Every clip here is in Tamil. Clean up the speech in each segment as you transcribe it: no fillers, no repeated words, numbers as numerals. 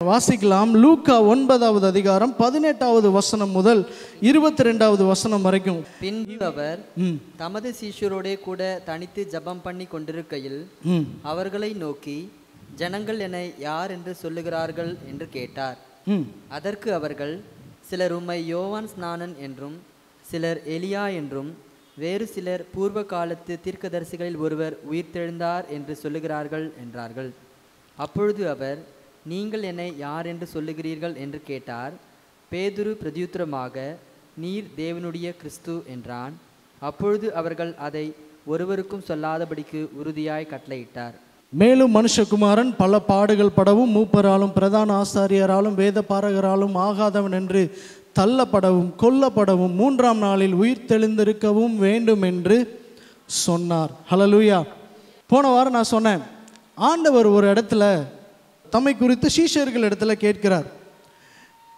வாசிக்கலாம். லூக்கா 9வது அதிகாரம் 18வது வசனம் முதல் 22வது வசனம் வரைக்கும். பின்பு அவர் தமது சீஷரோடே கூட தனித்து ஜெபம் பண்ணி கொண்டிருக்கையில் அவர்களை நோக்கி, ஜனங்கள் என்னை யார் என்று சொல்லுகிறார்கள் என்று கேட்டார். அதற்கு அவர்கள், சிலர் உம்மை யோவான் ஸ்நானன் என்றும், சிலர் எலியா என்றும், வேறு சிலர் பூர்வ காலத்து தீர்க்கதரிசிகளில் ஒருவர் உயிர்த்தெழுந்தார் என்று சொல்லுகிறார்கள் என்றார்கள். அப்பொழுது அவர், நீங்கள் என்னை யார் என்று சொல்லுகிறீர்கள் என்று கேட்டார். பேதுரு பிரதியுத்தரமாக, நீர் தேவனுடைய கிறிஸ்து என்றான். அப்பொழுது அவர்கள் அதை ஒருவருக்கும் சொல்லாதபடிக்கு உறுதியாய் கட்டளையிட்டார். மேலும் மனுஷகுமாரன் பல பாடுகள் படவும், மூப்பராலும் பிரதான ஆசாரியராலும் வேத பாரகராலும் ஆகாதவன் என்று தள்ளப்படவும், கொல்லப்படவும், 3ஆம் நாளில் உயிர் தெளிந்திருக்கவும் வேண்டும் என்று சொன்னார். ஹல்லேலூயா. போன வாரம் நான் சொன்னேன், ஆண்டவர் ஒரு இடத்துல தம்மை குறித்து சீஷர்கள் இடத்துல கேட்கிறார்.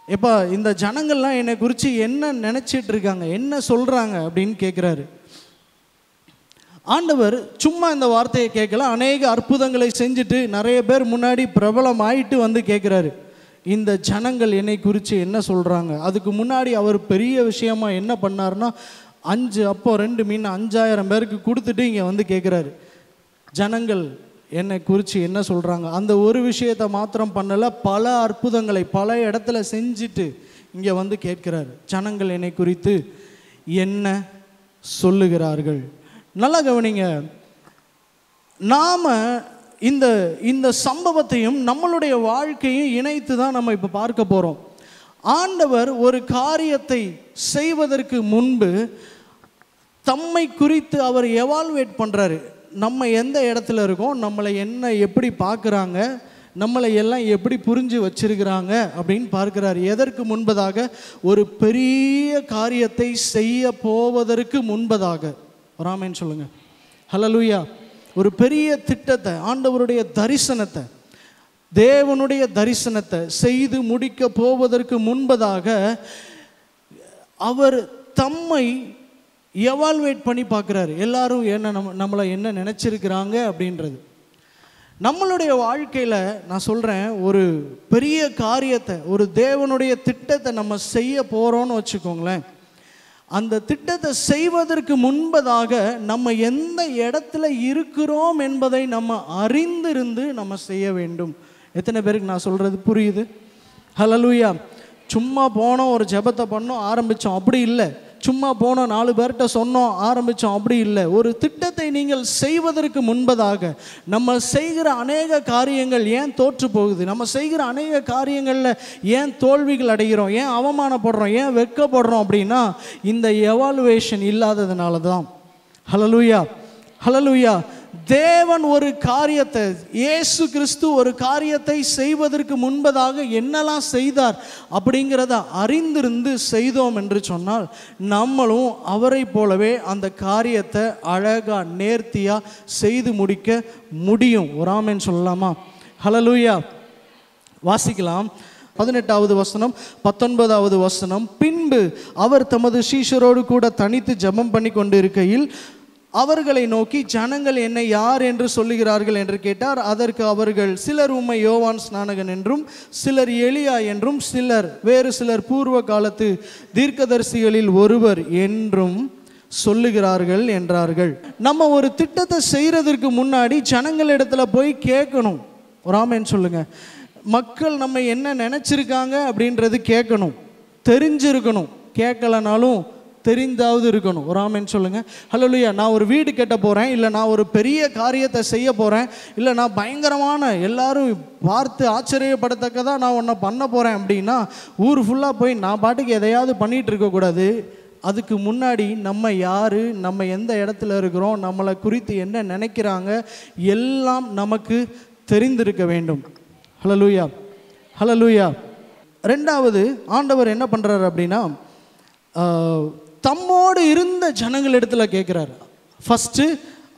எப்பா, இந்த ஜனங்கள்லாம் என்னை குறித்து என்ன நினச்சிட்டு இருக்காங்க, என்ன சொல்கிறாங்க அப்படின்னு கேட்குறாரு. ஆண்டவர் சும்மா இந்த வார்த்தையை கேட்கல, அநேக அற்புதங்களை செஞ்சுட்டு நிறைய பேர் முன்னாடி பிரபலம் ஆயிட்டு வந்து கேட்குறாரு, இந்த ஜனங்கள் என்னை குறித்து என்ன சொல்கிறாங்க. அதுக்கு முன்னாடி அவர் பெரிய விஷயமா என்ன பண்ணார்னா, 5 அப்போ 2 மீன் 5000 பேருக்கு கொடுத்துட்டு இங்கே வந்து கேட்குறாரு, ஜனங்கள் என்னை குறித்து என்ன சொல்கிறாங்க. அந்த ஒரு விஷயத்தை மாத்திரம் பண்ணலை, பல அற்புதங்களை பல இடத்துல செஞ்சுட்டு இங்கே வந்து கேட்குறாரு, ஜனங்கள் என்னை குறித்து என்ன சொல்லுகிறார்கள். நல்லா கவனிங்க. நாம் இந்த இந்த சம்பவத்தையும் நம்மளுடைய வாழ்க்கையும் இணைத்து தான் நம்ம இப்போ பார்க்க போகிறோம். ஆண்டவர் ஒரு காரியத்தை செய்வதற்கு முன்பு தம்மை குறித்து அவர் எவால்வேட் பண்ணுறாரு. நம்ம எந்த இடத்துல இருக்கோம், நம்மளை என்ன எப்படி பார்க்குறாங்க, நம்மளை எல்லாம் எப்படி புரிஞ்சு வச்சிருக்கிறாங்க அப்படின்னு பார்க்குறாரு. எதற்கு முன்பதாக? ஒரு பெரிய காரியத்தை செய்ய போவதற்கு முன்பதாக. ராமேன்னு சொல்லுங்க. ஹல்லேலூயா. ஒரு பெரிய திட்டத்தை, ஆண்டவருடைய தரிசனத்தை, தேவனுடைய தரிசனத்தை செய்து முடிக்க போவதற்கு முன்பதாக அவர் தம்மை எவால்வேட் பண்ணி பார்க்குறாரு. எல்லாரும் என்ன நம்மளை என்ன நினச்சிருக்கிறாங்க அப்படின்றது. நம்மளுடைய வாழ்க்கையில் நான் சொல்கிறேன், ஒரு பெரிய காரியத்தை, ஒரு தேவனுடைய திட்டத்தை நம்ம செய்ய போகிறோன்னு வச்சுக்கோங்களேன். அந்த திட்டத்தை செய்வதற்கு முன்பதாக நம்ம எந்த இடத்துல இருக்கிறோம் என்பதை நம்ம அறிந்திருந்து நம்ம செய்ய வேண்டும். எத்தனை பேருக்கு நான் சொல்கிறது புரியுது? ஹல்லேலூயா. சும்மா போனோம், ஒரு ஜெபத்தை பண்ணோம், ஆரம்பித்தோம், அப்படி இல்லை. சும்மா போனோம், 4 பேர்கிட்ட சொன்னோம், ஆரம்பித்தோம், அப்படி இல்லை. ஒரு திட்டத்தை நீங்கள் செய்வதற்கு முன்பதாக நம்ம செய்கிற அநேக காரியங்கள் ஏன் தோற்று போகுது, நம்ம செய்கிற அநேக காரியங்களில் ஏன் தோல்விகள் அடைகிறோம், ஏன் அவமானப்படுறோம், ஏன் வெட்கப்படுறோம் அப்படின்னா இந்த எவாலுவேஷன் இல்லாததுனால தான். ஹல்லேலூயா. ஹல்லேலூயா. தேவன் ஒரு காரியத்தை, இயேசு கிறிஸ்து ஒரு காரியத்தை செய்வதற்கு முன்பதாக என்னெல்லாம் செய்தார் அப்படிங்கிறத அறிந்திருந்து செய்தோம் என்று சொன்னால் நம்மளும் அவரை போலவே அந்த காரியத்தை அழகாக நேர்த்தியாக செய்து முடிக்க முடியும். ஒரு ஆமென் சொல்லலாமா? ஹல்லேலூயா. வாசிக்கலாம். 18வது வசனம் 19வது வசனம். பின்பு அவர் தமது சீஷரோடு கூட தனித்து ஜெபம் பண்ணி கொண்டு இருக்கையில் அவர்களை நோக்கி, ஜனங்கள் என்னை யார் என்று சொல்லுகிறார்கள் என்று கேட்டார். அதற்கு அவர்கள், சிலர் உம்மை யோவான் ஸ்நானகன் என்றும், சிலர் எலியா என்றும், வேறு சிலர் பூர்வ காலத்து தீர்க்கதரிசிகளில் ஒருவர் என்றும் சொல்லுகிறார்கள் என்றார்கள். நம்ம ஒரு திட்டத்தை செய்கிறதுக்கு முன்னாடி ஜனங்களிடத்துல போய் கேட்கணும். ஒரு ஆமென் சொல்லுங்க. மக்கள் நம்ம என்ன நினச்சிருக்காங்க அப்படின்றது கேட்கணும், தெரிஞ்சிருக்கணும். கேட்கலனாலும் தெரிந்தாவது இருக்கணும். ஒரு ஆமென் சொல்லுங்க. ஹல்லேலூயா. நான் ஒரு வீடு கட்ட போகிறேன், இல்லை நான் ஒரு பெரிய காரியத்தை செய்ய போகிறேன், இல்லை நான் பயங்கரமான எல்லாரும் பார்த்து ஆச்சரியப்படத்தக்கதாக நான் ஒன்றை பண்ண போகிறேன் அப்படின்னா ஊர் ஃபுல்லாக போய் நான் பாட்டுக்கு எதையாவது பண்ணிகிட்டு இருக்கக்கூடாது. அதுக்கு முன்னாடி நம்ம யார், நம்ம எந்த இடத்துல இருக்கிறோம், நம்மளை குறித்து என்ன நினைக்கிறாங்க எல்லாம் நமக்கு தெரிந்திருக்க வேண்டும். ஹல்லேலூயா. ஹல்லேலூயா. 2வது ஆண்டவர் என்ன பண்ணுறாரு அப்படின்னா, தம்மோடு இருந்த ஜனங்கள் இடத்துல கேட்குறாரு. ஃபஸ்ட்டு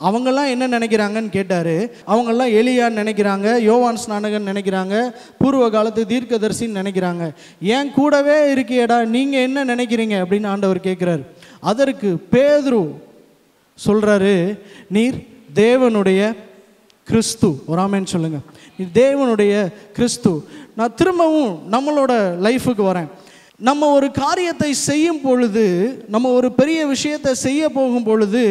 அவங்கெல்லாம் என்ன நினைக்கிறாங்கன்னு கேட்டார். அவங்கெல்லாம் எலியான்னு நினைக்கிறாங்க, யோவான் ஸ்நானகன் நினைக்கிறாங்க, பூர்வ காலத்து தீர்க்கதரிசின்னு நினைக்கிறாங்க. ஏன் கூடவே இருக்கியடா, நீங்கள் என்ன நினைக்கிறீங்க அப்படின்னு ஆண்டவர் கேட்குறாரு. அதற்கு பேதுரு சொல்கிறாரு, நீர் தேவனுடைய கிறிஸ்து. ஒரு ஆமென் சொல்லுங்க. நீ தேவனுடைய கிறிஸ்து. நான் திரும்பவும் நம்மளோட லைஃபுக்கு வரேன். நம்ம ஒரு காரியத்தை செய்யும் பொழுது, நம்ம ஒரு பெரிய விஷயத்தை செய்ய போகும் பொழுது,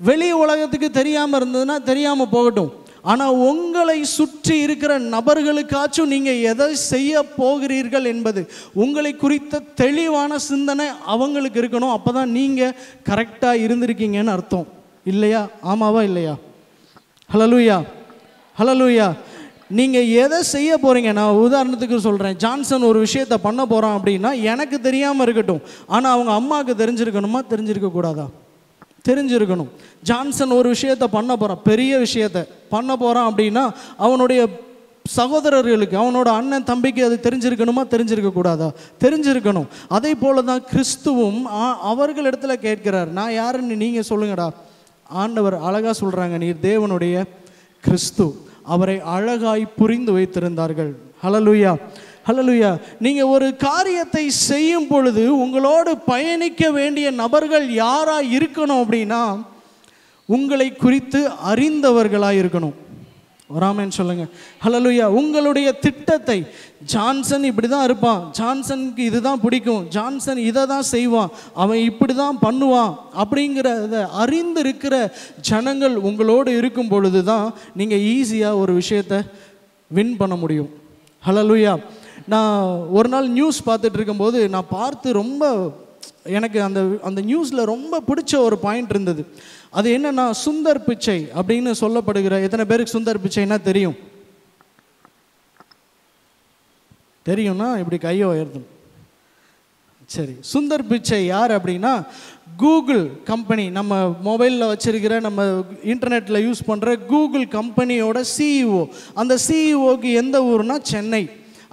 வெளி உலகத்துக்கு தெரியாமல் இருந்ததுன்னா தெரியாமல் போகட்டும். ஆனால் உங்களை சுற்றி இருக்கிற நபர்களுக்காச்சும் நீங்கள் எதை செய்ய போகிறீர்கள் என்பது உங்களை குறித்த தெளிவான சிந்தனை அவங்களுக்கு இருக்கணும். அப்போ தான் நீங்கள் கரெக்டாக இருந்திருக்கீங்கன்னு அர்த்தம். இல்லையா? ஆமாவா இல்லையா? ஹல்லேலூயா, ஹல்லேலூயா. நீங்கள் எதை செய்ய போகிறீங்க? நான் உதாரணத்துக்கு சொல்கிறேன். ஜான்சன் ஒரு விஷயத்தை பண்ண போகிறான் அப்படின்னா எனக்கு தெரியாமல் இருக்கட்டும், ஆனால் அவங்க அம்மாவுக்கு தெரிஞ்சிருக்கணுமா? தெரிஞ்சிருக்கக்கூடாதா? தெரிஞ்சிருக்கணும். ஜான்சன் ஒரு விஷயத்தை பண்ண போகிறான், பெரிய விஷயத்தை பண்ண போகிறான் அப்படின்னா அவனுடைய சகோதரர்களுக்கு, அவனோட அண்ணன் தம்பிக்கு அது தெரிஞ்சிருக்கணுமா? தெரிஞ்சிருக்கக்கூடாதா? தெரிஞ்சிருக்கணும். அதே போல தான் கிறிஸ்துவும் அவர்களிடத்துல கேட்கிறார், நான் யாருன்னு நீங்கள் சொல்லுங்கடா. ஆண்டவர் அழகாக சொல்கிறாங்க, நீர் தேவனுடைய கிறிஸ்து. அவரை அழகாய் புரிந்து வைத்திருந்தார்கள். ஹல்லேலூயா, ஹல்லேலூயா. நீங்கள் ஒரு காரியத்தை செய்யும் பொழுது உங்களோடு பயணிக்க வேண்டிய நபர்கள் யாராக இருக்கணும் அப்படின்னா உங்களை குறித்து அறிந்தவர்களாக இருக்கணும். வராமன்னு சொல்லுங்க. ஹல்லேலூயா. உங்களுடைய திட்டத்தை, ஜான்சன் இப்படி தான் இருப்பான், ஜான்சனுக்கு இதுதான் பிடிக்கும், ஜான்சன் இதை தான் செய்வான், அவன் இப்படி தான் பண்ணுவான் அப்படிங்கிறத அறிந்திருக்கிற ஜனங்கள் உங்களோடு இருக்கும் பொழுது தான் நீங்கள் ஈஸியாக ஒரு விஷயத்தை வின் பண்ண முடியும். ஹல்லேலூயா. நான் ஒரு நாள் நியூஸ் பார்த்துட்டு இருக்கும்போது நான் பார்த்து ரொம்ப எனக்கு அந்த நியூஸில் ரொம்ப பிடிச்ச ஒரு பாயிண்ட் இருந்தது. அது என்னன்னா, சுந்தர் பிச்சை அப்படின்னு சொல்லப்படுகிற, எத்தனை பேருக்கு சுந்தர் பிச்சைன்னா தெரியும்? தெரியும்னா இப்படி கையை உயர்த்தணும். சரி, சுந்தர் பிச்சை யார் அப்படின்னா கூகுள் கம்பெனி, நம்ம மொபைலில் வச்சிருக்கிற, நம்ம இன்டர்நெட்டில் யூஸ் பண்ணுற கூகுள் கம்பெனியோட சிஇஓ. அந்த சிஇஓக்கு எந்த ஊர்னா சென்னை.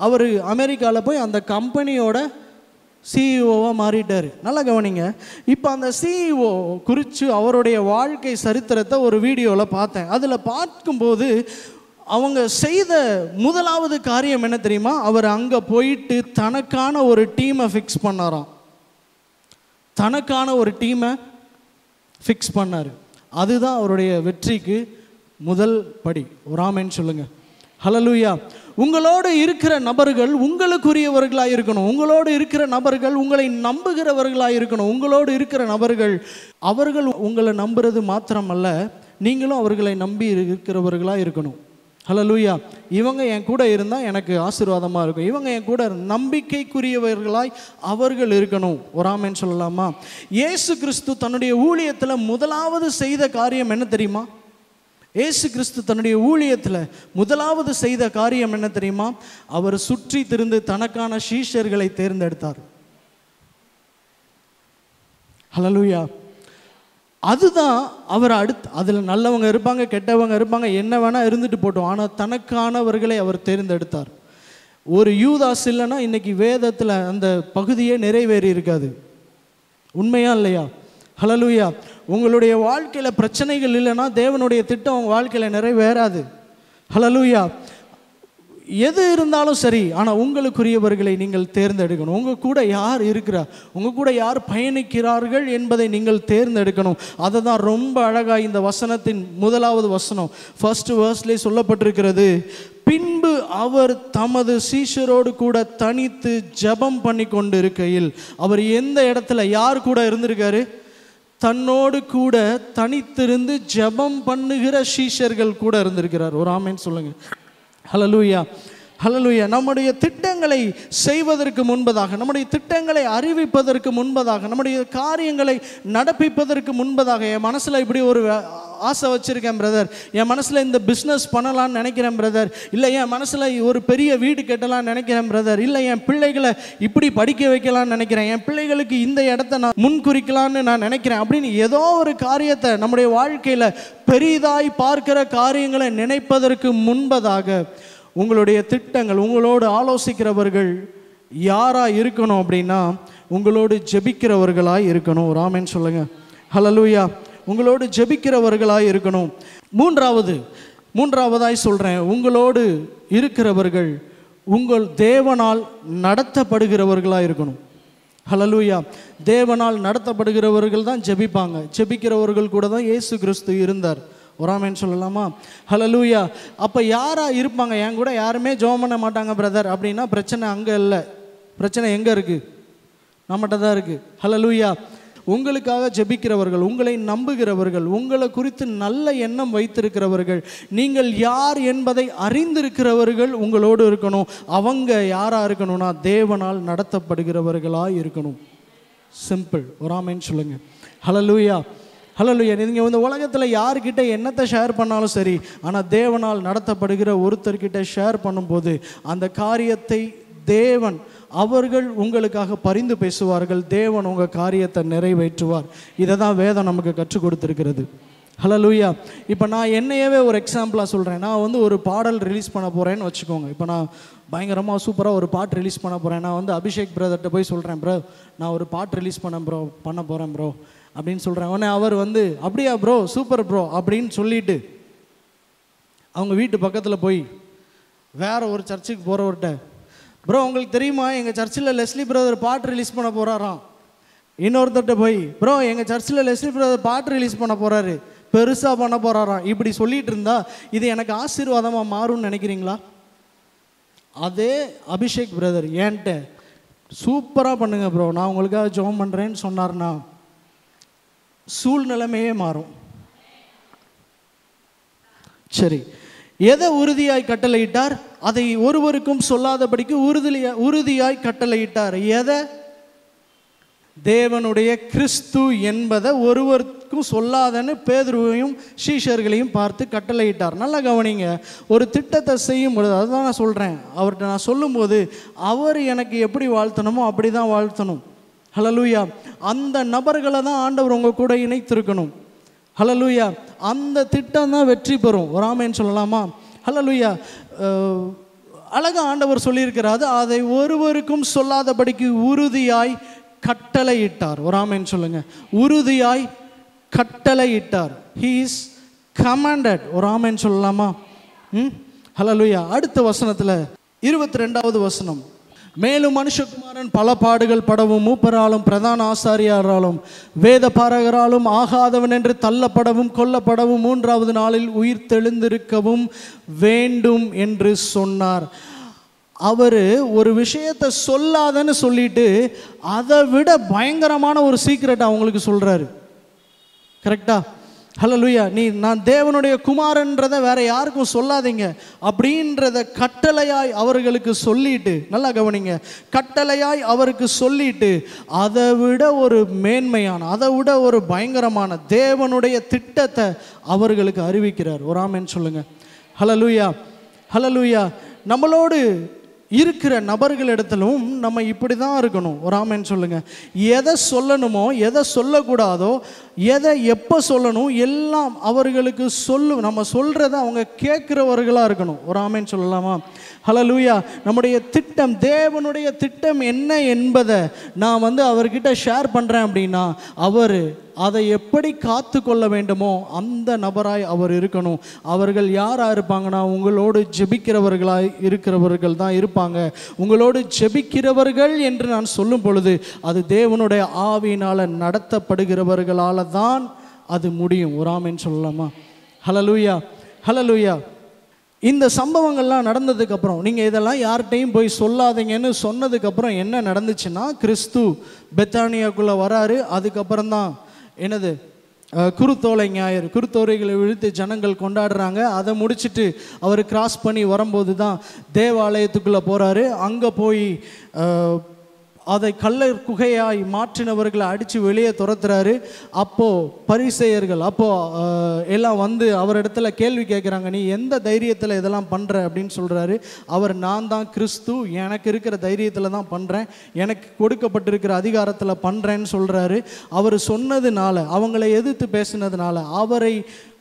அவர் அமெரிக்காவில் போய் அந்த கம்பெனியோட சிஇஓவாக மாறிட்டார். நல்லா கவனிங்க. இப்போ அந்த சிஇஓ குறித்து அவருடைய வாழ்க்கை சரித்திரத்தை ஒரு வீடியோவில் பார்த்தேன். அதில் பார்க்கும்போது அவங்க செய்த முதலாவது காரியம் என்ன தெரியுமா? அவர் அங்கே போயிட்டு தனக்கான ஒரு டீமை ஃபிக்ஸ் பண்ணாராம். தனக்கான ஒரு டீமை ஃபிக்ஸ் பண்ணார். அதுதான் அவருடைய வெற்றிக்கு முதல் படி. ஒரு ஆமென் சொல்லுங்க. ஹல்லேலூயா. உங்களோடு இருக்கிற நபர்கள் உங்களுக்குரியவர்களாக இருக்கணும். உங்களோடு இருக்கிற நபர்கள் உங்களை நம்புகிறவர்களாக இருக்கணும். உங்களோடு இருக்கிற நபர்கள், அவர்கள் உங்களை நம்புறது மாத்திரமல்ல, நீங்களும் அவர்களை நம்பி இருக்கிறவர்களாக இருக்கணும். ஹல்லேலூயா. இவங்க என் கூட இருந்தால் எனக்கு ஆசீர்வாதமாக இருக்கும், இவங்க என் கூட நம்பிக்கைக்குரியவர்களாய் அவர்கள் இருக்கணும். ஒரு ஆமென் சொல்லலாமா? இயேசு கிறிஸ்து தன்னுடைய ஊழியத்தில் முதலாவது செய்த காரியம் என்ன தெரியுமா? இயேசு கிறிஸ்து தன்னுடைய ஊழியத்தில் முதலாவது செய்த காரியம் என்ன தெரியுமா? அவர் சுற்றி திரிந்து தனக்கான சீஷர்களை தேர்ந்தெடுத்தார். ஹல்லேலூயா. அதுதான் அவர் அதில் நல்லவங்க இருப்பாங்க, கெட்டவங்க இருப்பாங்க, என்ன வேணால் இருந்துட்டு போட்டோம், ஆனால் தனக்கானவர்களை அவர் தேர்ந்தெடுத்தார். ஒரு யூதாஸ் இல்லைன்னா இன்னைக்கு வேதத்தில் அந்த பகுதியே நிறைவேறி இருக்காது. உண்மையா இல்லையா? ஹல்லேலூயா. உங்களுடைய வாழ்க்கையில் பிரச்சனைகள் இல்லைன்னா தேவனுடைய திட்டம் உங்கள் வாழ்க்கையில் நிறைவேறாது. ஹல்லேலூயா. எது இருந்தாலும் சரி, ஆனால் உங்களுக்குரியவர்களை நீங்கள் தேர்ந்தெடுக்கணும். உங்கள் கூட யார் இருக்கிறார், உங்கள் கூட யார் பயணிக்கிறார்கள் என்பதை நீங்கள் தேர்ந்தெடுக்கணும். அதை தான் ரொம்ப அழகாக இந்த வசனத்தின் முதலாவது வசனம், ஃபர்ஸ்ட் வேர்ஸ்லே சொல்லப்பட்டிருக்கிறது. பின்பு அவர் தமது சீஷரோடு கூட தனித்து ஜெபம் பண்ணி கொண்டு இருக்கையில், அவர் எந்த இடத்துல யார் கூட இருந்திருக்காரு? தன்னோடு கூட தனித்திருந்து ஜெபம் பண்ணுகிற சீஷர்கள் கூட இருந்திருக்கிறார். ஒரு ஆமென் சொல்லுங்க. ஹல்லேலூயா, ஹல்லேலூயா. நம்முடைய திட்டங்களை செய்வதற்கு முன்பதாக, நம்முடைய திட்டங்களை அறிவிப்பதற்கு முன்பதாக, நம்முடைய காரியங்களை நடப்பிப்பதற்கு முன்பதாக, என் மனசில் இப்படி ஒரு ஆசை வச்சுருக்கேன் பிரதர், என் மனசில் இந்த பிஸ்னஸ் பண்ணலான்னு நினைக்கிறேன் பிரதர், இல்லை என் மனசில் ஒரு பெரிய வீடு கட்டலான்னு நினைக்கிறேன் பிரதர், இல்லை என் பிள்ளைகளை இப்படி படிக்க வைக்கலான்னு நினைக்கிறேன், என் பிள்ளைகளுக்கு இந்த இடத்த நான் முன்குறிக்கலான்னு நான் நினைக்கிறேன் அப்படின்னு ஏதோ ஒரு காரியத்தை நம்முடைய வாழ்க்கையில் பெரிதாய் பார்க்கிற காரியங்களை நினைப்பதற்கு முன்பதாக உங்களுடைய திட்டங்கள், உங்களோடு ஆலோசிக்கிறவர்கள் யாராக இருக்கணும் அப்படின்னா உங்களோடு ஜெபிக்கிறவர்களாக இருக்கணும். ஒரு ஆமென் சொல்லுங்க. ஹல்லேலூயா. உங்களோடு ஜெபிக்கிறவர்களாக இருக்கணும். மூன்றாவதாய் சொல்கிறேன், உங்களோடு இருக்கிறவர்கள் உங்கள் தேவனால் நடத்தப்படுகிறவர்களாக இருக்கணும். ஹல்லேலூயா. தேவனால் நடத்தப்படுகிறவர்கள் தான் ஜெபிப்பாங்க. ஜெபிக்கிறவர்கள் கூட தான் இயேசு கிறிஸ்து இருந்தார். ஒரு ஆமென் சொல்லலாமா? ஹல்லேலூயா. அப்போ யாராக இருப்பாங்க? என் கூட யாருமே ஜெபம் பண்ண மாட்டாங்க பிரதர் அப்படின்னா பிரச்சனை அங்கே இல்லை. பிரச்சனை எங்கே இருக்குது? நம்மகிட்ட தான் இருக்குது. ஹல்லேலூயா. உங்களுக்காக ஜெபிக்கிறவர்கள், உங்களை நம்புகிறவர்கள், உங்களை குறித்து நல்ல எண்ணம் வைத்திருக்கிறவர்கள், நீங்கள் யார் என்பதை அறிந்திருக்கிறவர்கள் உங்களோடு இருக்கணும். அவங்க யாராக இருக்கணும்னா தேவனால் நடத்தப்படுகிறவர்களாக இருக்கணும். சிம்பிள். ஒரு ஆமென் சொல்லுங்க. ஹல்லேலூயா. ஹல்லேலூயா. நீங்கள் இந்த உலகத்தில் யார்கிட்ட என்னத்தை ஷேர் பண்ணாலும் சரி, ஆனால் தேவனால் நடத்தப்படுகிற ஒருத்தர்கிட்ட ஷேர் பண்ணும்போது அந்த காரியத்தை தேவன் அவர்கள் உங்களுக்காக பரிந்து பேசுவார்கள். தேவன் உங்கள் காரியத்தை நிறைவேற்றுவார். இதை தான் வேதம் நமக்கு கற்றுக் கொடுத்துருக்கிறது. ஹல்லேலூயா. இப்போ நான் என்னையவே ஒரு எக்ஸாம்பிளாக சொல்கிறேன். நான் ஒரு பாடல் ரிலீஸ் பண்ண போகிறேன்னு வச்சுக்கோங்க. இப்போ நான் பயங்கரமாக சூப்பராக ஒரு பாட்டு ரிலீஸ் பண்ண போகிறேன். நான் அபிஷேக் பிரதர்கிட்ட போய் சொல்கிறேன், ப்ரோ நான் ஒரு பாட்டு ரிலீஸ் பண்ண போகிறேன் ப்ரோ அப்படின்னு சொல்கிறேன். உடனே அவர் அப்படியா ப்ரோ, சூப்பர் ப்ரோ அப்படின்னு சொல்லிட்டு அவங்க வீட்டு பக்கத்தில் போய் வேற ஒரு சர்ச்சுக்கு போகிறவர்கிட்ட, ப்ரோ உங்களுக்கு தெரியுமா எங்கள் சர்ச்சில் லெஸ்லி பிரதர் பாட்டு ரிலீஸ் பண்ண போகிறாராம். இன்னொருத்தர்கிட்ட போய், ப்ரோ எங்கள் சர்ச்சில் லெஸ்லி பிரதர் பாட்டு ரிலீஸ் பண்ண போகிறாரு, பெருசாக பண்ண போகிறாராம். இப்படி சொல்லிட்டு இருந்தா இது எனக்கு ஆசீர்வாதமாக மாறும்னு நினைக்கிறீங்களா? அதே அபிஷேக் பிரதர் ஏன்ட்ட சூப்பராக பண்ணுங்க ப்ரோ, நான் உங்களுக்காக ஜெபம் பண்ணுறேன்னு சொன்னார்னா சூழ்நிலைமையே மாறும். சரி, எதை உறுதியாய் கட்டளையிட்டார்? அதை ஒருவருக்கும் சொல்லாதபடிக்கு உறுதியாய் கட்டளையிட்டார். எதை? தேவனுடைய கிறிஸ்து என்பதை ஒருவருக்கும் சொல்லாதன்னு பேதுருவையும் சீஷர்களையும் பார்த்து கட்டளையிட்டார். நல்லா கவனிங்க. ஒரு திட்டத்தை செய்யும் பொழுது, அதுதான் நான் சொல்கிறேன், அவர்கிட்ட நான் சொல்லும்போது அவர் எனக்கு எப்படி வாழ்த்தணுமோ அப்படி தான் வாழ்த்தணும். ஹல்லேலூயா. அந்த நபர்களை தான் ஆண்டவர் உங்கள் கூட இணைத்திருக்கணும். ஹல்லேலூயா. அந்த திட்டம் தான் வெற்றி பெறும். ஒரு ஆமென் சொல்லலாமா? ஹல்லேலூயா. அழகா ஆண்டவர் சொல்லியிருக்கிறாரு, அதை ஒருவருக்கும் சொல்லாதபடிக்கு உறுதியாய் கட்டளையிட்டார். ஒரு ஆமென் சொல்லுங்க. உறுதியாய் கட்டளையிட்டார். He is commanded. ஒரு ஆமென் சொல்லலாமா? ஹல்லேலூயா. அடுத்த வசனத்தில் 22வது வசனம், மேலும் மனுஷகுமாரன் பல பாடுகள் படவும் மூப்பராலும் பிரதான ஆசாரியாராலும் வேத பாரகராலும் ஆகாதவன் என்று தள்ளப்படவும் கொல்லப்படவும் 3வது நாளில் உயிர் தெழுந்திருக்கவும் வேண்டும் என்று சொன்னார். அவர் ஒரு விஷயத்தை சொல்லாதன்னு சொல்லிட்டு அதை விட பயங்கரமான ஒரு சீக்ரெட் அவங்களுக்கு சொல்றாரு. கரெக்டா? ஹல்லேலூயா. நான் தேவனுடைய குமாரன்றதை வேற யாருக்கும் சொல்லாதீங்க அப்படின்றத கட்டளையாய் அவர்களுக்கு சொல்லிட்டு, நல்லா கவனிங்க, கட்டளையாய் அவருக்கு சொல்லிட்டு அதை விட ஒரு மேன்மையான, அதை விட ஒரு பயங்கரமான தேவனுடைய திட்டத்தை அவர்களுக்கு அறிவிக்கிறார். ஒரு ஆமென் சொல்லுங்க. ஹல்லேலூயா. ஹல்லேலூயா. நம்மளோடு இருக்கிற நபர்களிடத்திலும் நம்ம இப்படி தான் இருக்கணும். ஒரு ஆமென் சொல்லுங்க. எதை சொல்லணுமோ எதை சொல்லக்கூடாதோ எதை எப்போ சொல்லணும் எல்லாம் அவர்களுக்கு நம்ம சொல்கிறத அவங்க கேட்குறவர்களாக இருக்கணும். ஒரு ஆமென் சொல்லலாமா? ஹல்லேலூயா. நம்முடைய திட்டம், தேவனுடைய திட்டம் என்ன என்பதை நான் அவர்கிட்ட ஷேர் பண்ணுறேன் அப்படின்னா அவர் அதை எப்படி காத்து கொள்ள வேண்டுமோ அந்த நபராய் அவர் இருக்கணும். அவர்கள் யாராக இருப்பாங்கன்னா உங்களோடு ஜெபிக்கிறவர்களாய் இருக்கிறவர்கள் தான் இருப்பாங்க. உங்களோடு ஜெபிக்கிறவர்கள் என்று நான் சொல்லும் பொழுது அது தேவனுடைய ஆவியினால் நடத்தப்படுகிறவர்களால் தான் அது முடியும். ஒரு ஆமென் சொல்லலாமா? ஹல்லேலூயா. ஹல்லேலூயா. இந்த சம்பவங்கள்லாம் நடந்ததுக்கப்புறம், நீங்கள் இதெல்லாம் யார்கிட்டையும் போய் சொல்லாதீங்கன்னு சொன்னதுக்கப்புறம் என்ன நடந்துச்சுன்னா, கிறிஸ்து பெத்தானியாக்குள்ளே வராரு. அதுக்கப்புறம் தான் என்னது, குருத்தோலை ஞாயிறு, குருத்தோரைகளை விழுத்து ஜனங்கள் கொண்டாடுறாங்க. அதை முடிச்சுட்டு அவர் கிராஸ் பண்ணி வரும்போது தான் தேவாலயத்துக்குள்ளே போகிறாரு. அங்கே போய் அதை கல்லர் குகையாய் மாற்றினவர்களை அடித்து வெளியே துரத்துறாரு. அப்போது பரிசேயர்கள் எல்லாம் அவரிடத்துல கேள்வி கேட்குறாங்க, நீ எந்த தைரியத்தில் இதெல்லாம் பண்ணுற அப்படின்னு சொல்கிறாரு. அவர், நான் தான் கிறிஸ்து, எனக்கு இருக்கிற தைரியத்தில் தான் பண்ணுறேன், எனக்கு கொடுக்கப்பட்டிருக்கிற அதிகாரத்தில் பண்ணுறேன்னு சொல்கிறாரு. அவர் சொன்னதுனால, அவங்களை எதிர்த்து பேசினதுனால அவரை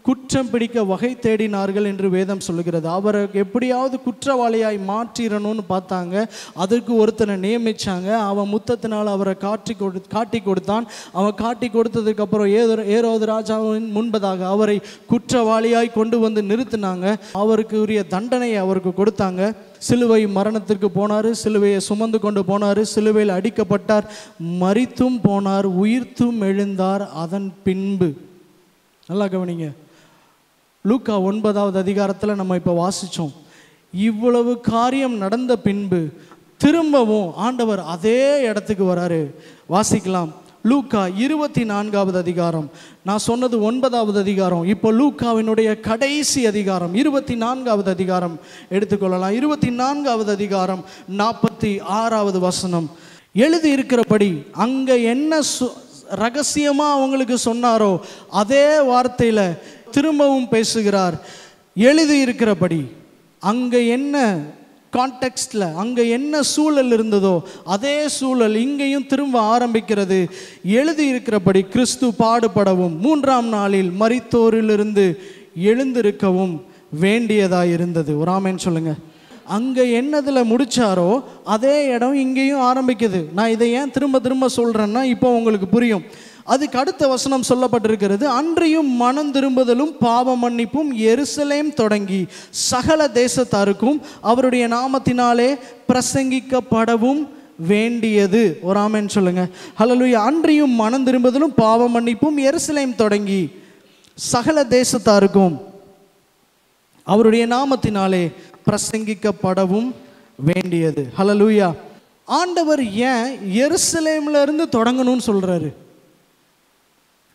குற்றம் பிடிக்க வகை தேடினார்கள் என்று வேதம் சொல்லுகிறது. அவரை எப்படியாவது குற்றவாளியாய் மாற்றிடணும்னு பார்த்தாங்க. அதற்கு ஒருத்தனை நியமித்தாங்க. அவன் முத்தத்தினால் அவரை காட்டி கொடுத்தான். அவன் காட்டி கொடுத்ததுக்கப்புறம் ஏரோது ராஜாவின் முன்பதாக அவரை குற்றவாளியாய் கொண்டு வந்து நிறுத்தினாங்க. அவருக்கு உரிய தண்டனையை அவருக்கு கொடுத்தாங்க. சிலுவை மரணத்திற்கு போனார், சிலுவையை சுமந்து கொண்டு போனார், சிலுவையில் அடிக்கப்பட்டார், மரித்தும் போனார், உயிர்த்தும் எழுந்தார். அதன் பின்பு, நல்லா கவனிங்க, லூக்கா 9வது அதிகாரத்தில் நம்ம இப்போ வாசித்தோம். இவ்வளவு காரியம் நடந்த பின்பு திரும்பவும் ஆண்டவர் அதே இடத்துக்கு வராரு. வாசிக்கலாம். லூக்கா 24வது அதிகாரம். நான் சொன்னது 9வது அதிகாரம். இப்போ லூக்காவினுடைய கடைசி அதிகாரம் 24வது அதிகாரம் எடுத்துக்கொள்ளலாம். 24வது அதிகாரம் 46வது வசனம். எழுதி இருக்கிறபடி அங்க என்ன ரகசியமா அவங்களுக்கு சொன்னாரோ அதே வார்த்தையில திரும்பவும் பேசுகிறார். எழுதி இருக்கிறபடி அங்க என்ன கான்டெக்ஸ்ட்ல அங்க என்ன சூழல் இருந்ததோ அதே சூழல் இங்கேயும் திரும்ப ஆரம்பிக்கிறது. எழுதி இருக்கிறபடி கிறிஸ்து பாடுபடவும் 3ஆம் நாளில் மரித்தோரிலிருந்து எழுந்திருக்கவும் வேண்டியதாய் இருந்தது. ஒரு ஆமென் சொல்லுங்க. அங்க என்னதுல முடிச்சாரோ அதே இடம் இங்கேயும் ஆரம்பிக்குது. நான் இதை ஏன் திரும்ப திரும்ப சொல்றேன்னா இப்போ உங்களுக்கு புரியும். அதுக்கு அடுத்த வசனம் சொல்லப்பட்டிருக்கிறது. அன்றியும் மனம் திரும்புதலும் பாவ மன்னிப்பும் எருசலேம் தொடங்கி சகல தேசத்தாருக்கும் அவருடைய நாமத்தினாலே பிரசங்கிக்கப்படவும் வேண்டியது. ஒரு ஆமென் சொல்லுங்க. ஹல்லேலூயா. அன்றியும் மனம் திரும்புதலும் பாவ மன்னிப்பும் எருசலேம் தொடங்கி சகல தேசத்தாருக்கும் அவருடைய நாமத்தினாலே பிரசங்கிக்கப்படவும் வேண்டியது. ஹல்லேலூயா. ஆண்டவர் ஏன் எருசலேம்ல இருந்து தொடங்கணும்னு சொல்றாரு?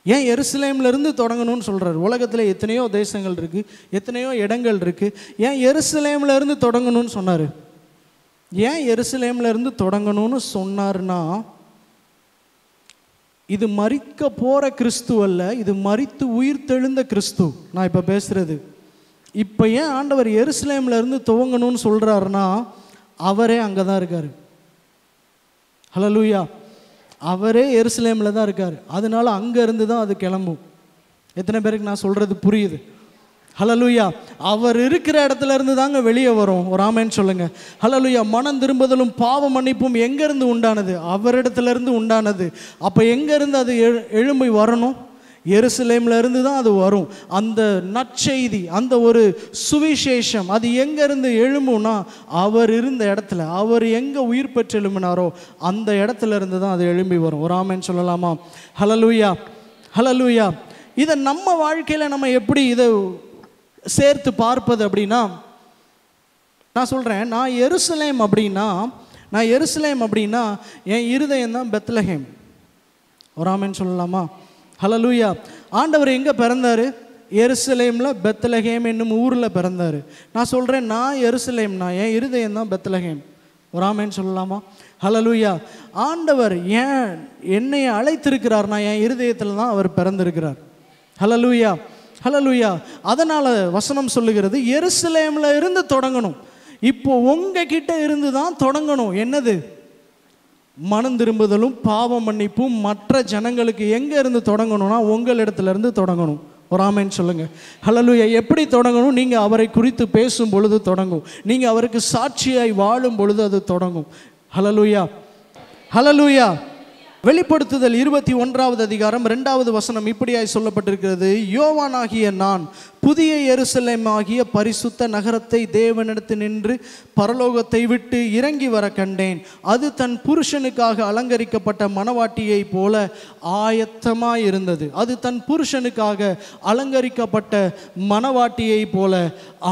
ஏன் எருசலேம்ல இருந்து தொடங்கணும்னு சொல்றாரு? உலகத்தில் எத்தனையோ தேசங்கள் இருக்கு, எத்தனையோ இடங்கள் இருக்கு. ஏன் எருசலேம்ல இருந்து தொடங்கணும்னு சொன்னாரு? ஏன் எருசலேம்ல இருந்து தொடங்கணும்னு சொன்னார்னா, இது மரிக்க போற கிறிஸ்து அல்ல, இது மரித்து உயிர் தெழுந்த கிறிஸ்து. நான் இப்ப பேசுறது. இப்ப ஏன் ஆண்டவர் எருசலேம்ல இருந்து துவங்கணும்னு சொல்றாருன்னா, அவரே அங்கதான் இருக்காரு. ஹல்லேலூயா. அவரே எருசலேமில் தான் இருக்கார். அதனால அங்கே இருந்து தான் அது கிளம்பும். எத்தனை பேருக்கு நான் சொல்கிறது புரியுது? ஹல்லேலூயா. அவர் இருக்கிற இடத்துல இருந்து தாங்க வெளியே வரும். ஒரு ஆமென் சொல்லுங்க. ஹல்லேலூயா. மனம் திரும்புதலும் பாவ மன்னிப்பும் எங்கேருந்து உண்டானது? அவரிடத்துல இருந்து உண்டானது. அப்போ எங்கேருந்து அது எழும்பி வரணும்? எருசலேம்ல இருந்து தான் அது வரும். அந்த நற்செய்தி, அந்த ஒரு சுவிசேஷம் அது எங்க இருந்து எழும்பும்னா, அவர் இருந்த இடத்துல, அவர் எங்க உயிர் பெற்று எழும்பினாரோ அந்த இடத்துல இருந்து தான் அது எழும்பி வரும். ஒரு ஆமென் சொல்லலாமா? ஹல்லேலூயா. ஹல்லேலூயா. இதை நம்ம வாழ்க்கையில நம்ம எப்படி இதை சேர்த்து பார்ப்பது அப்படின்னா, நான் சொல்றேன், நான் எருசலேம் அப்படின்னா என் இருதயம் தான் பெத்லஹேம். ஒரு ஆமென் சொல்லலாமா? ஹல்லேலூயா. ஆண்டவர் எங்கே பிறந்தார்? எருசலேமில் பெத்லஹேம் என்னும் ஊரில் பிறந்தார். நான் சொல்கிறேன், நான் எருசலேம்னா என் இருதயம் தான் பெத்லஹேம். ஒரு ஆமென் சொல்லலாமா? ஹல்லேலூயா. ஆண்டவர் ஏன் என்னை அழைத்திருக்கிறார்னா என் இருதயத்தில் தான் அவர் பிறந்திருக்கிறார். ஹல்லேலூயா. ஹல்லேலூயா. அதனால் வசனம் சொல்லுகிறது எருசலேமில் இருந்து தொடங்கணும். இப்போ உங்ககிட்ட இருந்து தான் தொடங்கணும். என்னது? மனம் திரும்புதலும் பாவ மன்னிப்பும் மற்ற ஜனங்களுக்கு எங்க இருந்து தொடங்கணும்னா உங்களிடத்துல இருந்து தொடங்கணும். ஒரு ஆமென் சொல்லுங்க. ஹல்லேலூயா. எப்படி தொடங்கணும்? நீங்க அவரை குறித்து பேசும் பொழுது தொடங்கும். நீங்க அவருக்கு சாட்சியாய் வாழும் பொழுது அது தொடங்கும். ஹல்லேலூயா. ஹல்லேலூயா. வெளிப்படுத்துதல் 21வது அதிகாரம் 2வது வசனம் இப்படியாய் சொல்லப்பட்டிருக்கிறது. யோவானாகிய நான் புதிய எருசலேம் ஆகிய பரிசுத்த நகரத்தை தேவனிடத்தில் நின்று பரலோகத்தை விட்டு இறங்கி வர கண்டேன். அது தன் புருஷனுக்காக அலங்கரிக்கப்பட்ட மணவாட்டியை போல ஆயத்தமாய் இருந்தது. அது தன் புருஷனுக்காக அலங்கரிக்கப்பட்ட மணவாட்டியை போல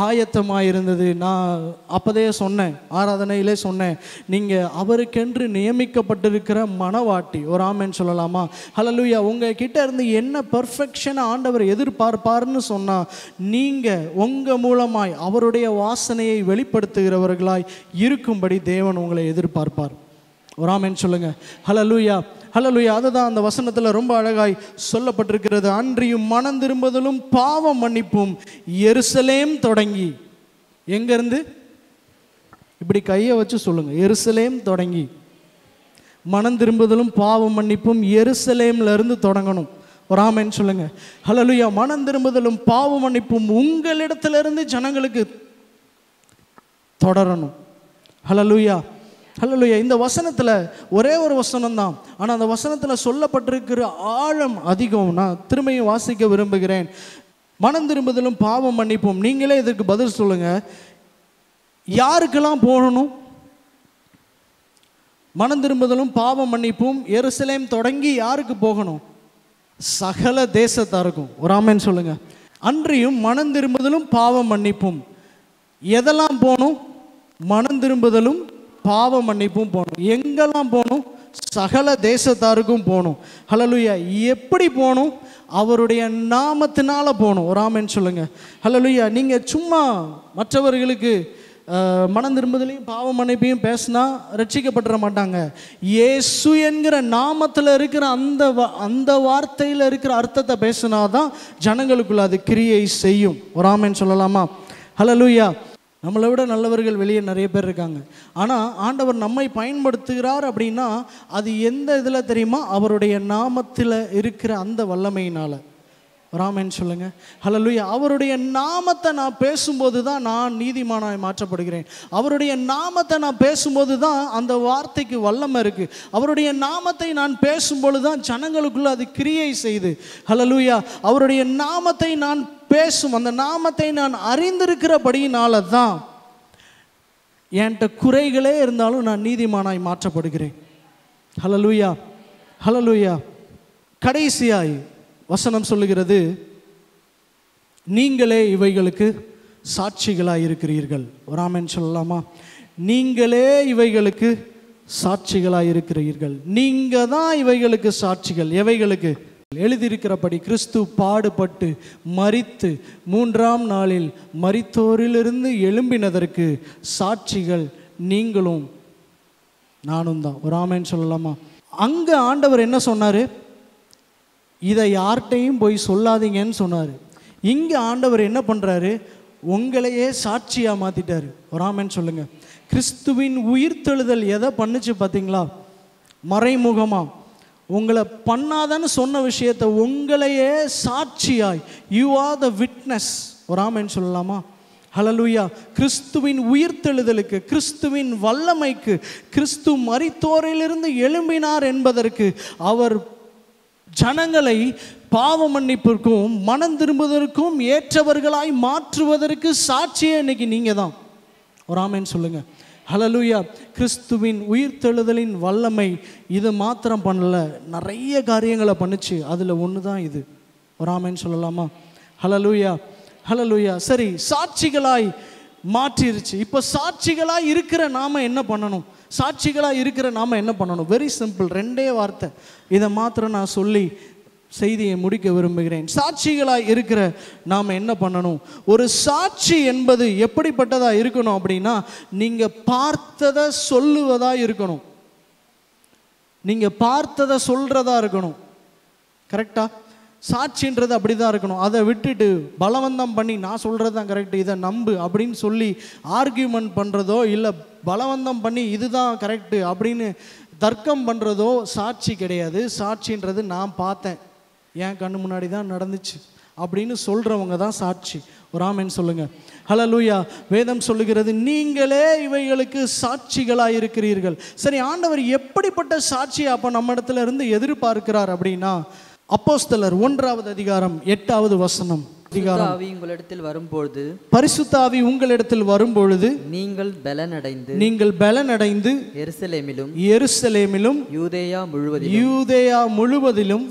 ஆயத்தமாய் இருந்தது. நான் அப்பதே சொன்னேன், ஆராதனையிலே சொன்னேன், நீங்கள் அவருக்கென்று நியமிக்கப்பட்டிருக்கிற மணவாட்டி. ஒரு ஆமென் சொல்லலாமா? ஹல்லேலூயா. உங்ககிட்ட இருந்து என்ன பெர்ஃபெக்ஷனை ஆண்டவர் எதிர்பார்ப்பார்னு சொன்னா, நீங்க உங்க மூலமாய் அவருடைய வாசனையை வெளிப்படுத்துகிறவர்களாய் இருக்கும்படி தேவன் உங்களை எதிர்பார்ப்பார். ஒரு ஆமென் சொல்லுங்க. ஹல்லேலூயா. ஹல்லேலூயா. அதுதான் அந்த வசனத்துல ரொம்ப அழகாய் சொல்லப்பட்டிருக்கிறது. அன்றியும் மனம் திரும்புதலும் பாவ மன்னிப்பும் எருசலேம் தொடங்கி. எங்க இருந்து? இப்படி கையை வச்சு சொல்லுங்க. எருசலேம் தொடங்கி. மனம் திரும்புதலும் பாவ மன்னிப்பும் எருசலேம்ல இருந்து தொடங்கணும். ஒரு ஆமென் சொல்லுங்க. ஹல்லேலூயா. மனம் திரும்புதலும் பாவ மன்னிப்பும் உங்களிடத்திலிருந்து ஜனங்களுக்கு தொடரணும். ஹல்லேலூயா. ஹல்லேலூயா. இந்த வசனத்துல ஒரே ஒரு வசனம் தான், ஆனா அந்த வசனத்துல சொல்லப்பட்டிருக்கிற ஆழம் அதிகம். நான் திரும்பியும் வாசிக்க விரும்புகிறேன். மனம் திரும்புதலும் பாவ மன்னிப்பும். நீங்களே இதற்கு பதில் சொல்லுங்க. யாருக்கெல்லாம் போகணும்? மனம் திரும்புதலும் பாவ மன்னிப்பும் எருசலேம் தொடங்கி யாருக்கு போகணும்? சகல தேசத்தாருக்கும். ஒரு ஆமென் சொல்லுங்க. அன்றியும் மனம் திரும்புதலும் பாவ மன்னிப்பும். எதெல்லாம் போகணும்? மனம் திரும்புதலும் பாவ மன்னிப்பும் போகணும். எங்கெல்லாம் போகணும்? சகல தேசத்தாருக்கும் போகணும். ஹல்லேலூயா. எப்படி போகணும்? அவருடைய நாமத்தினால போகணும். ஒரு ஆமென் சொல்லுங்க. ஹல்லேலூயா. நீங்கள் சும்மா மற்றவர்களுக்கு மனம் திரும்புதலையும் பாவ மன்னிப்பையும் பேசினா ரட்சிக்கப்பட்டுற மாட்டாங்க. இயேசு என்கிற நாமத்தில் இருக்கிற அந்த வார்த்தையில் இருக்கிற அர்த்தத்தை பேசினாதான் ஜனங்களுக்குள்ள அது கிரியை செய்யும். ஒரு ஆமென் சொல்லலாமா? ஹல்லேலூயா. நம்மளை விட நல்லவர்கள் வெளியே நிறைய பேர் இருக்காங்க. ஆனால் ஆண்டவர் நம்மை பயன்படுத்துகிறார் அப்படின்னா அது எந்த இதில் தெரியுமா? அவருடைய நாமத்தில் இருக்கிற அந்த வல்லமையினால். ராமன் சொல்லுங்க. ஹல்லேலூயா. அவருடைய நாமத்தை நான் பேசும்போது தான் நான் நீதிமானாய் மாற்றப்படுகிறேன். அவருடைய நாமத்தை நான் பேசும்போது தான் அந்த வார்த்தைக்கு வல்லமை இருக்குது. அவருடைய நாமத்தை நான் பேசும்பொழுது தான் ஜனங்களுக்குள்ள அது கிரியை செய்து. ஹல்லேலூயா. அவருடைய நாமத்தை நான் பேசும், அந்த நாமத்தை நான் அறிந்திருக்கிறபடியினால தான் என்கிட்ட குறைகளே இருந்தாலும் நான் நீதிமானாய் மாற்றப்படுகிறேன். ஹல்லேலூயா. ஹல்லேலூயா. கடைசியாய் வசனம் சொல்லுகிறது, நீங்களே இவைகளுக்கு சாட்சிகளாய் இருக்கிறீர்கள். ஒரு ஆமென் சொல்லலாமா? நீங்களே இவைகளுக்கு சாட்சிகளாய் இருக்கிறீர்கள். நீங்க தான் இவைகளுக்கு சாட்சிகள். எவைகளுக்கு? எழுதியிருக்கிறபடி கிறிஸ்து பாடுபட்டு மரித்து 3ஆம் நாளில் மரித்தோரிலிருந்து எழும்பினதற்கு சாட்சிகள் நீங்களும் நானும் தான். ஒரு ஆமென் சொல்லலாமா? அங்க ஆண்டவர் என்ன சொன்னாரு? இதை யார்கிட்டையும் போய் சொல்லாதீங்கன்னு சொன்னார். இங்கே ஆண்டவர் என்ன பண்ணுறாரு? உங்களையே சாட்சியாக மாற்றிட்டார். ஒரு ஆமென் சொல்லுங்க. கிறிஸ்துவின் உயிர்த்தெழுதல் எதை பண்ணுச்சு பார்த்தீங்களா? மறைமுகமாக உங்களை பண்ணாதன்னு சொன்ன விஷயத்தை உங்களையே சாட்சியாய், யூ ஆர் த விட்னஸ். ஒரு ஆமென் சொல்லலாமா? ஹல்லேலூயா. கிறிஸ்துவின் உயிர்த்தெழுதலுக்கு, கிறிஸ்துவின் வல்லமைக்கு, கிறிஸ்து மரித்தோரிலிருந்து எழும்பினார் என்பதற்கு, அவர் ஜனங்களை பாவ மன்னிப்பிற்கும் மனம் திரும்புவதற்கும் ஏற்றவர்களாய் மாற்றுவதற்கு சாட்சியே இன்னைக்கு நீங்க தான். ஒரு ஆமென் சொல்லுங்க. ஹல்லேலூயா. கிறிஸ்துவின் உயிர்த்தெழுதலின் வல்லமை இது மாத்திரம் பண்ணல, நிறைய காரியங்களை பண்ணுச்சு. அதில் ஒன்று தான் இது. ஒரு ஆமென் சொல்லலாமா? ஹல்லேலூயா. ஹல்லேலூயா. சரி, சாட்சிகளாய் மாற்றிருச்சு. இப்போ சாட்சிகளாய் இருக்கிற நாம என்ன பண்ணணும்? சாட்சிகளாக இருக்கிற நாம் என்ன பண்ணணும்? வெரி சிம்பிள், 2 வார்த்தை. இதை மாத்திரம் நான் சொல்லி செய்தியை முடிக்க விரும்புகிறேன். சாட்சிகளாக இருக்கிற நாம் என்ன பண்ணணும்? ஒரு சாட்சி என்பது எப்படிப்பட்டதாக இருக்கணும் அப்படின்னா, நீங்கள் பார்த்ததை சொல்லுவதாக இருக்கணும். நீங்கள் பார்த்ததை சொல்கிறதா இருக்கணும். கரெக்டா? சாட்சின்றது அப்படி தான் இருக்கணும். அதை விட்டுட்டு பலவந்தம் பண்ணி நான் சொல்கிறது தான் கரெக்டு, இதை நம்பு அப்படின்னு சொல்லி ஆர்கியூமெண்ட் பண்ணுறதோ, இல்லை பலவந்தம் பண்ணி இதுதான் கரெக்டு அப்படின்னு தர்க்கம் பண்ணுறதோ சாட்சி கிடையாது. சாட்சின்றது நான் பார்த்தேன், என் கண்ணு முன்னாடி தான் நடந்துச்சு அப்படின்னு சொல்கிறவங்க தான் சாட்சி. ஒரு ஆமென் சொல்லுங்கள். ஹல்லேலூயா. வேதம் சொல்லுகிறது, நீங்களே இவைகளுக்கு சாட்சிகளாக இருக்கிறீர்கள். சரி, ஆண்டவர் எப்படிப்பட்ட சாட்சியை அப்போ நம்ம இடத்துல இருந்து எதிர்பார்க்கிறார் அப்படின்னா, அப்போஸ்தலர் 1ஆவது அதிகாரம் 8வது வசனம். உங்களிடத்தில் வரும்பொழுது, பரிசுத்த ஆவி உங்களிடத்தில் வரும்பொழுது நீங்கள் பலனடைந்து எருசலேமிலும் யூதேயா முழுவதிலும்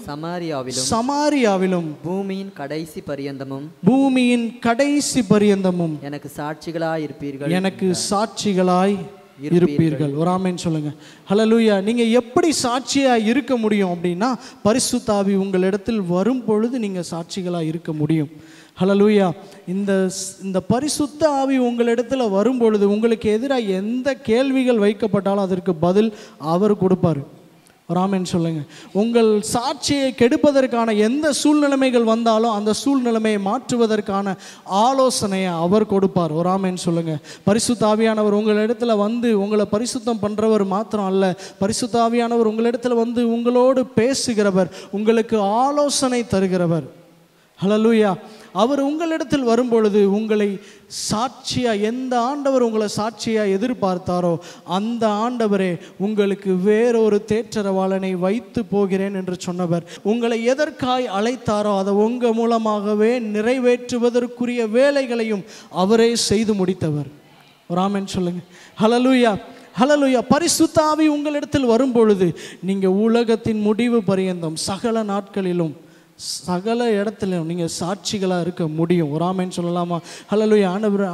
சமாரியாவிலும் பூமியின் கடைசி பரியந்தமும் எனக்கு சாட்சிகளாய் இருப்பீர்கள். ஒரு ஆமென் சொல்லுங்க. ஹல்லேலூயா. நீங்க எப்படி சாட்சியா இருக்க முடியும் அப்படின்னா, பரிசுத்த ஆவி உங்களிடத்தில் வரும் பொழுது நீங்க சாட்சிகளா இருக்க முடியும். ஹல்லேலூயா. இந்த பரிசுத்த ஆவி உங்களிடத்தில் வரும் பொழுது உங்களுக்கு எதிராக எந்த கேள்விகள் வைக்கப்பட்டாலும் அதற்கு பதில் அவர் கொடுப்பார். ஒரு ஆமென் சொல்லுங்க. உங்கள் சாட்சியை கெடுப்பதற்கான எந்த சூழ்நிலைமைகள் வந்தாலும் அந்த சூழ்நிலைமையை மாற்றுவதற்கான ஆலோசனையை அவர் கொடுப்பார். ஒரு ஆமென் சொல்லுங்க. பரிசுத்த ஆவியானவர் உங்களிடத்தில் வந்து உங்களை பரிசுத்தம் பண்ணுறவர் மாத்திரம் அல்ல, பரிசுத்த ஆவியானவர் உங்களிடத்தில் வந்து உங்களோடு பேசுகிறவர், உங்களுக்கு ஆலோசனை தருகிறவர். ஹல்லேலூயா. அவர் உங்களிடத்தில் வரும்பொழுது உங்களை சாட்சியா, எந்த ஆண்டவர் உங்களை சாட்சியா எதிர்பார்த்தாரோ அந்த ஆண்டவரே உங்களுக்கு வேறொரு தேற்றரவாளனை வைத்து போகிறேன் என்று சொன்னவர். உங்களை எதற்காய் அழைத்தாரோ அதை உங்க மூலமாகவே நிறைவேற்றுவதற்குரிய வேலைகளையும் அவரே செய்து முடித்தவர். ஒரு ஆமென் சொல்லுங்க. ஹல்லேலூயா. ஹல்லேலூயா. பரிசுத்த ஆவி உங்களிடத்தில் வரும்பொழுது நீங்கள் உலகத்தின் முடிவு பரியந்தம் சகல நாட்களிலும் சகல இடத்துலையும் நீங்கள் சாட்சிகளாக இருக்க முடியும். ஒரு ஆமென் சொல்லலாமா? ஹல்லேலூயா.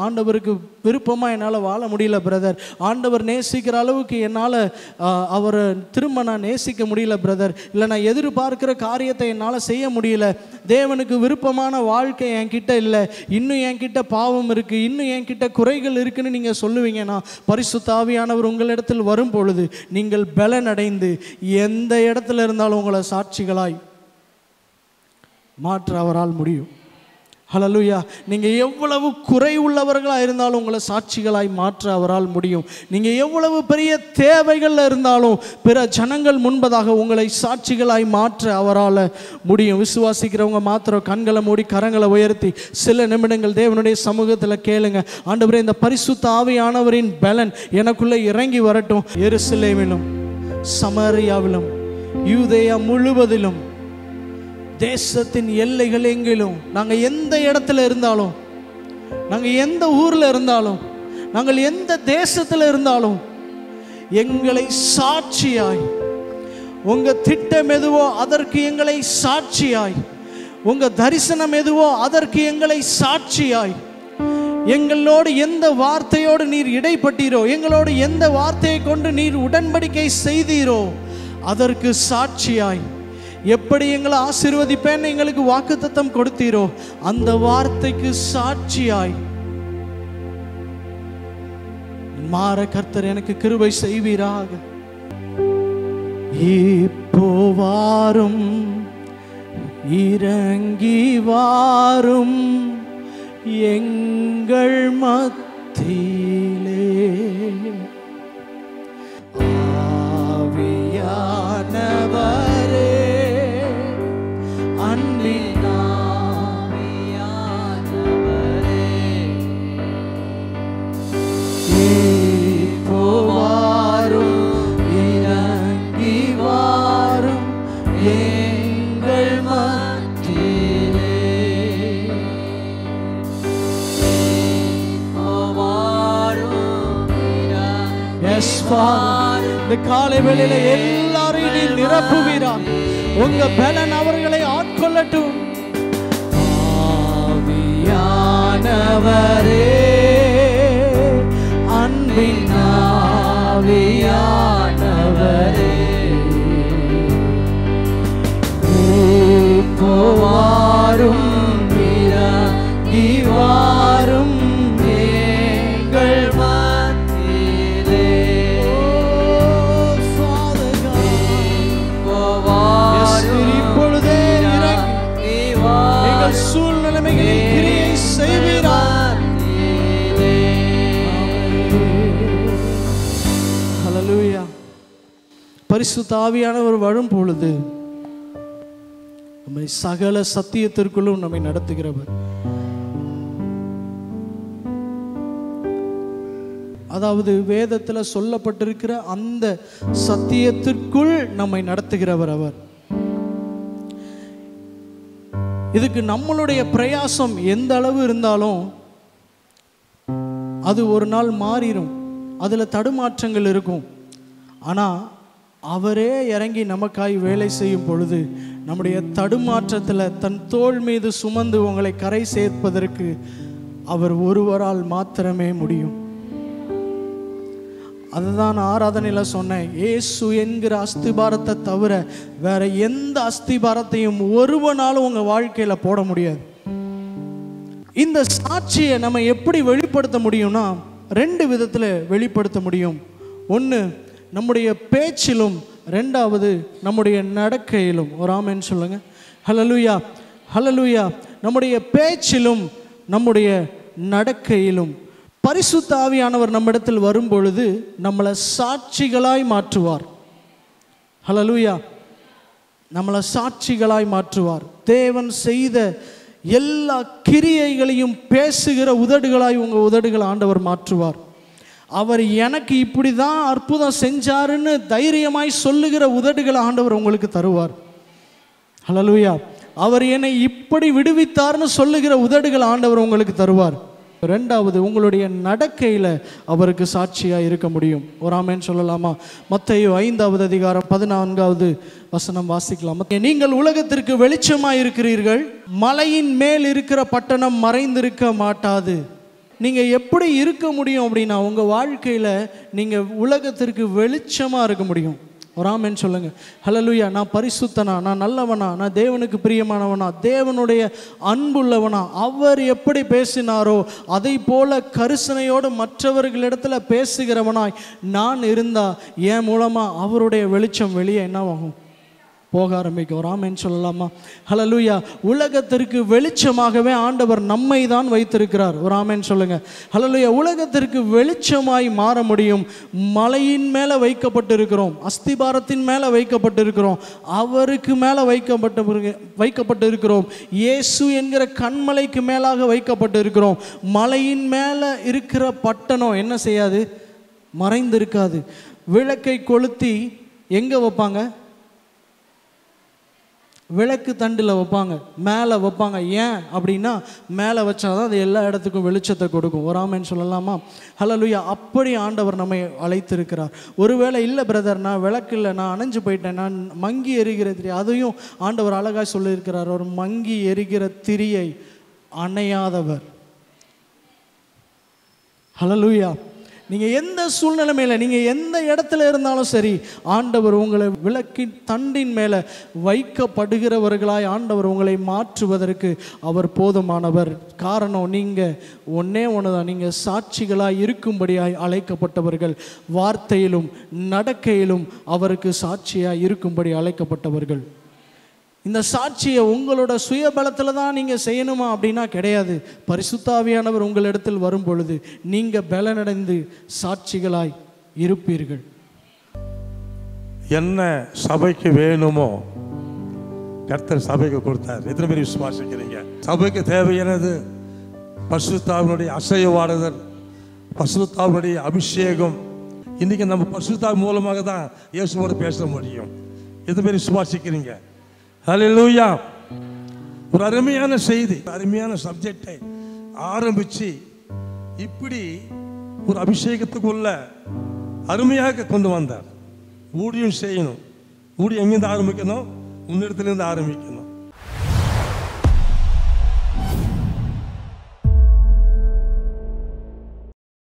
ஆண்டவருக்கு விருப்பமாக என்னால் வாழ முடியல பிரதர், ஆண்டவர் நேசிக்கிற அளவுக்கு என்னால் அவரை திரும்ப நான் நேசிக்க முடியல பிரதர், இல்லை நான் எதிர்பார்க்கிற காரியத்தை என்னால் செய்ய முடியல, தேவனுக்கு விருப்பமான வாழ்க்கை என்கிட்ட இல்லை, இன்னும் என்கிட்ட பாவம் இருக்குது, இன்னும் என்கிட்ட குறைகள் இருக்குன்னு நீங்கள் சொல்லுவீங்கன்னா, பரிசுத்த ஆவியானவர் உங்களிடத்தில் வரும் பொழுது நீங்கள் பலன் அடைந்து எந்த இடத்துல இருந்தாலும் உங்களை சாட்சிகளாய் மாற்ற அவரால் முடியும். ஹல்லேலூயா. நீங்கள் எவ்வளவு குறை உள்ளவர்களாக இருந்தாலும் உங்களை சாட்சிகளாய் மாற்ற அவரால் முடியும். நீங்கள் எவ்வளவு பெரிய தேவைகளில் இருந்தாலும் பிற ஜனங்கள் முன்பதாக உங்களை சாட்சிகளாய் மாற்ற அவரால் முடியும். விசுவாசிக்கிறவங்க மாத்திரம் கண்களை மூடி கரங்களை உயர்த்தி சில நிமிடங்கள் தேவனுடைய சமூகத்தில் கேளுங்க. ஆண்டவரே, இந்த பரிசுத்த ஆவியானவரின் பலன் எனக்குள்ளே இறங்கி வரட்டும். எருசலேமிலும் சமாரியாவிலும் யூதேயா முழுவதிலும் தேசத்தின் எல்லைகள் எங்கிலும் நாங்கள் எந்த இடத்துல இருந்தாலும், நாங்கள் எந்த ஊரில் இருந்தாலும், நாங்கள் எந்த தேசத்தில் இருந்தாலும் எங்களை சாட்சியாய், உங்கள் திட்டம் எதுவோ அதற்கு எங்களை சாட்சியாய், உங்கள் தரிசனம் எதுவோ அதற்கு எங்களை சாட்சியாய், எங்களோடு எந்த வார்த்தையோடு நீர் இடைப்பட்டீரோ, எங்களோடு எந்த வார்த்தையை கொண்டு நீர் உடன்படிக்கை செய்தீரோ அதற்கு சாட்சியாய், எப்படி எங்களை ஆசீர்வதிப்பேன்னு எங்களுக்கு வாக்குத்தத்தம் கொடுத்தீரோ அந்த வார்த்தைக்கு சாட்சியாய் மாற கர்த்தர் எனக்கு கிருபை செய்வீராக. இப்போ வாரும், இறங்கி வாரும் எங்கள் மத்தியிலே, ஆவியானவரே, அன்பின் ஆவியானவரே, இப்போ வாரும், இறங்கி வாரும் எங்கள் மத்தியிலே, இப்போ வாரும், எஸ் ஃபாதர், இந்த காலை வேளையில எல்லாரையும் நீ நிரப்புவீராக. உங்க பலன் அவர்களை ஆட்கொள்ளட்டும். ஆவியானவரே, அன்பின் ஆவியானவரே, இப்போ வாரும், இறங்கி வாரும் எங்கள் மத்தியிலே. இப்பொழுதே இறங்கி எங்கள் சூழ்நிலைமைகளில் கிரியை செய்வீராக. ஹல்லேலூயா. பரிசுத்த ஆவியானவர் வரும் பொழுது நம்மை சகல சத்தியத்திற்குள்ளும் நம்மை நடத்துகிறவர். அதாவது வேதத்தில் சொல்லப்பட்டிருக்கிற அந்த சத்தியத்திற்குள் நம்மை நடத்துகிறவர் அவர். இதுக்கு நம்மளுடைய பிரயாசம் எந்த அளவு இருந்தாலும் அது ஒரு நாள் மாறிடும், அதில் தடுமாற்றங்கள் இருக்கும். ஆனால் அவரே இறங்கி நமக்காய் வேலை செய்யும் பொழுது நம்முடைய தடுமாற்றத்தில் தன் தோள் மீது சுமந்து உங்களை கரை சேர்ப்பதற்கு அவர் ஒருவரால் மாத்திரமே முடியும். அதுதான் ஆராதனையில் சொன்னேன். இயேசு என்கிற அஸ்திபாரத்தை தவிர வேற எந்த அஸ்திபாரத்தையும் ஒருவனாலும் உங்க வாழ்க்கையில போட முடியாது. இந்த சாட்சியை நம்ம எப்படி வெளிப்படுத்த முடியும்னா, ரெண்டு விதத்துல வெளிப்படுத்த முடியும். ஒன்று நம்முடைய பேச்சிலும், ரெண்டாவது நம்முடைய நடக்கையிலும். ஒரு ஆமென் சொல்லுங்க. ஹல்லேலூயா, ஹல்லேலூயா. நம்முடைய பேச்சிலும் நம்முடைய நடக்கையிலும் பரிசுத்த ஆவியானவர் நம்மிடத்தில் வரும் பொழுது நம்மளை சாட்சிகளாய் மாற்றுவார். ஹல்லேலூயா. நம்மளை சாட்சிகளாய் மாற்றுவார். தேவன் செய்த எல்லா கிரியைகளையும் பேசுகிற உதடுகளாய் உங்கள் உதடுகளை ஆண்டவர் மாற்றுவார். அவர் எனக்கு இப்படி தான் அற்புதம் செஞ்சாருன்னு தைரியமாய் சொல்லுகிற உதடுகளை ஆண்டவர் உங்களுக்கு தருவார். ஹல்லேலூயா. அவர் என்னை இப்படி விடுவித்தார்னு சொல்லுகிற உதடுகளை ஆண்டவர் உங்களுக்கு தருவார். ரெண்டாவது, உங்களுடைய நடக்கையில் அவருக்கு சாட்சியாக இருக்க முடியும். ஒரு ஆமென் சொல்லலாமா? மத்தேயு 5வது அதிகாரம் 14வது வசனம் வாசிக்கலாம். நீங்கள் உலகத்திற்கு வெளிச்சமாக இருக்கிறீர்கள், மலையின் மேல் இருக்கிற பட்டணம் மறைந்திருக்க மாட்டாது. நீங்கள் எப்படி இருக்க முடியும் அப்படின்னா, உங்கள் வாழ்க்கையில் நீங்கள் உலகத்திற்கு வெளிச்சமாக இருக்க முடியும். ஒரு ஆமென் சொல்லுங்க. ஹல்லேலூயா. நான் பரிசுத்தனா, நான் நல்லவனா, நான் தேவனுக்கு பிரியமானவனா, தேவனுடைய அன்புள்ளவனா, அவர் எப்படி பேசினாரோ அதை போல கரிசனையோடு மற்றவர்களிடத்துல பேசுகிறவனாய் நான் இருந்தா என் மூலமா அவருடைய வெளிச்சம் வெளியே என்னவாகும்? போக ஆரம்பிக்கும். ஒரு ஆமென் சொல்லலாமா? ஹல்லேலூயா. உலகத்திற்கு வெளிச்சமாகவே ஆண்டவர் நம்மை தான் வைத்திருக்கிறார். ஒரு ஆமென் சொல்லுங்க. ஹல்லேலூயா. உலகத்திற்கு வெளிச்சமாய் மாற முடியும். மலையின் மேலே வைக்கப்பட்டிருக்கிறோம், அஸ்திபாரத்தின் மேலே வைக்கப்பட்டிருக்கிறோம், அவருக்கு மேலே வைக்கப்பட்டிருக்கிறோம். இயேசு என்கிற கண்மலைக்கு மேலாக வைக்கப்பட்டிருக்கிறோம். மலையின் மேலே இருக்கிற பட்டணம் என்ன செய்யாது? மறைந்திருக்காது. விளக்கை கொளுத்தி எங்கே வைப்பாங்க? விளக்கு தண்டில் வைப்பாங்க, மேலே வைப்பாங்க. ஏன் அப்படின்னா, மேலே வச்சாதான் அது எல்லா இடத்துக்கும் வெளிச்சத்தை கொடுக்கும். ஒரு ஆமென் சொல்லலாமா? ஹல்லேலூயா. அப்படி ஆண்டவர் நம்மை அழைத்திருக்கிறார். ஒருவேளை இல்லை பிரதர், நான் விளக்கு இல்லை, நான் அணைஞ்சு போயிட்டேன், நான் மங்கி எரிகிற திரி, அதையும் ஆண்டவர் அழகாக சொல்லியிருக்கிறார். ஒரு மங்கி எரிகிற திரியை அணையாதவர். ஹல்லேலூயா. நீங்கள் எந்த சூழ்நிலைமையில், நீங்கள் எந்த இடத்துல இருந்தாலும் சரி, ஆண்டவர் உங்களை விளக்கின் தண்டின் மேலே வைக்கப்படுகிறவர்களாய் ஆண்டவர் உங்களை மாற்றுவதற்கு அவர் போதுமானவர். காரணம், நீங்கள் ஒன்றே ஒன்று தான், நீங்கள் சாட்சிகளாய் இருக்கும்படியாய் அழைக்கப்பட்டவர்கள். வார்த்தையிலும் நடக்கையிலும் அவருக்கு சாட்சியாய் இருக்கும்படி அழைக்கப்பட்டவர்கள். இந்த சாட்சியை உங்களோட சுயபலத்தில் தான் நீங்கள் செய்யணுமா அப்படின்னா கிடையாது. பரிசுத்த ஆவியானவர் உங்களிடத்தில் வரும் பொழுது நீங்கள் பலனடைந்து சாட்சிகளாய் இருப்பீர்கள். என்ன சபைக்கு வேணுமோ கர்த்தர் சபைக்கு கொடுத்தார். எத்தனை பேர் விசுவாசிக்கிறீங்க? சபைக்கு தேவையானது பரிசுத்த ஆவியினுடைய அசைவாடுதல், பரிசுத்த ஆவியினுடைய அபிஷேகம். இன்னைக்கு நம்ம பரிசுத்த ஆவி மூலமாக தான் இயேசுவோடு பேச முடியும். எத்தனை பேர் விசுவாசிக்கிறீங்க? ஹல்லேலூயா. ஒரு அருமையான செய்தி, அருமையான சப்ஜெக்டை ஆரம்பிச்சு இப்படி ஒரு அபிஷேகத்துக்குள்ள அருமையாக கொண்டு வந்தார். ஊழியம் செய்யணும். ஊழியம் எங்கிருந்து ஆரம்பிக்கணும்? உன்னிடத்திலிருந்து ஆரம்பிக்கணும்.